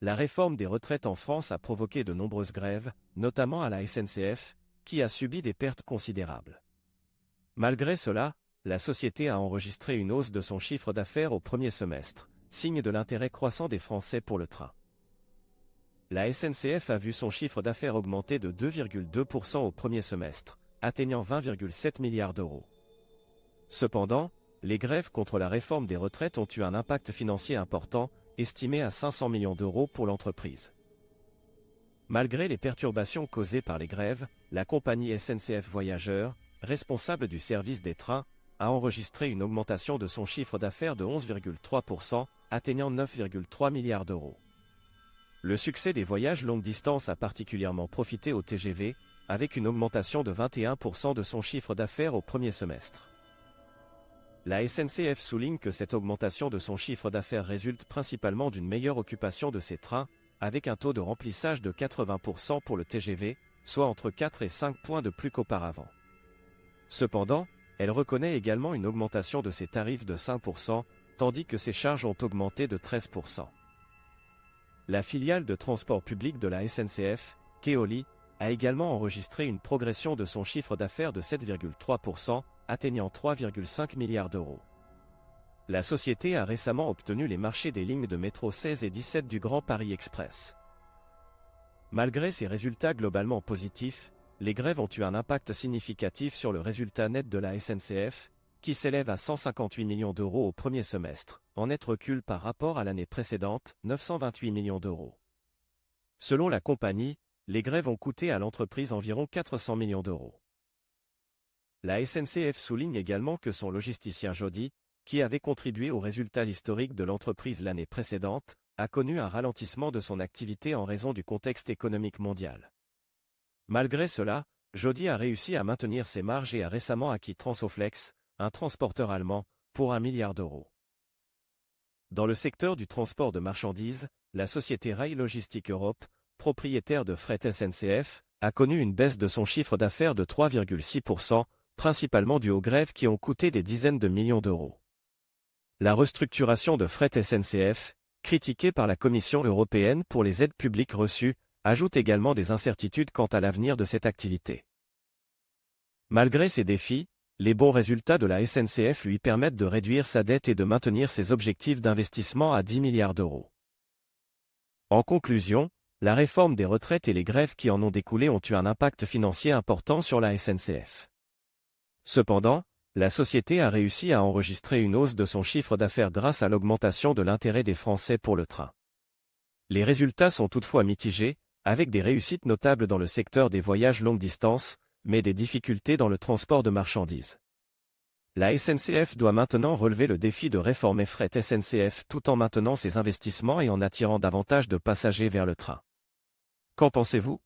La réforme des retraites en France a provoqué de nombreuses grèves, notamment à la SNCF, qui a subi des pertes considérables. Malgré cela, la société a enregistré une hausse de son chiffre d'affaires au premier semestre, signe de l'intérêt croissant des Français pour le train. La SNCF a vu son chiffre d'affaires augmenter de 2,2% au premier semestre, atteignant 20,7 milliards d'euros. Cependant, les grèves contre la réforme des retraites ont eu un impact financier important, estimé à 500 millions d'euros pour l'entreprise. Malgré les perturbations causées par les grèves, la compagnie SNCF Voyageurs, responsable du service des trains, a enregistré une augmentation de son chiffre d'affaires de 11,3%, atteignant 9,3 milliards d'euros. Le succès des voyages longue distance a particulièrement profité au TGV, avec une augmentation de 21% de son chiffre d'affaires au premier semestre. La SNCF souligne que cette augmentation de son chiffre d'affaires résulte principalement d'une meilleure occupation de ses trains, avec un taux de remplissage de 80% pour le TGV, soit entre 4 et 5 points de plus qu'auparavant. Cependant, elle reconnaît également une augmentation de ses tarifs de 5%, tandis que ses charges ont augmenté de 13%. La filiale de transport public de la SNCF, Keoli, a également enregistré une progression de son chiffre d'affaires de 7,3%, atteignant 3,5 milliards d'euros. La société a récemment obtenu les marchés des lignes de métro 16 et 17 du Grand Paris Express. Malgré ces résultats globalement positifs, les grèves ont eu un impact significatif sur le résultat net de la SNCF, qui s'élève à 158 millions d'euros au premier semestre, en net recul par rapport à l'année précédente, 928 millions d'euros. Selon la compagnie, les grèves ont coûté à l'entreprise environ 400 millions d'euros. La SNCF souligne également que son logisticien Jody, qui avait contribué au résultat historique de l'entreprise l'année précédente, a connu un ralentissement de son activité en raison du contexte économique mondial. Malgré cela, Jody a réussi à maintenir ses marges et a récemment acquis Transoflex, un transporteur allemand, pour 1 milliard d'euros. Dans le secteur du transport de marchandises, la société Rail Logistique Europe, propriétaire de Fret SNCF, a connu une baisse de son chiffre d'affaires de 3,6%, principalement due aux grèves qui ont coûté des dizaines de millions d'euros. La restructuration de Fret SNCF, critiquée par la Commission européenne pour les aides publiques reçues, ajoute également des incertitudes quant à l'avenir de cette activité. Malgré ces défis, les bons résultats de la SNCF lui permettent de réduire sa dette et de maintenir ses objectifs d'investissement à 10 milliards d'euros. En conclusion, la réforme des retraites et les grèves qui en ont découlé ont eu un impact financier important sur la SNCF. Cependant, la société a réussi à enregistrer une hausse de son chiffre d'affaires grâce à l'augmentation de l'intérêt des Français pour le train. Les résultats sont toutefois mitigés, avec des réussites notables dans le secteur des voyages longue distance, mais des difficultés dans le transport de marchandises. La SNCF doit maintenant relever le défi de réformer Fret SNCF tout en maintenant ses investissements et en attirant davantage de passagers vers le train. Qu'en pensez-vous ?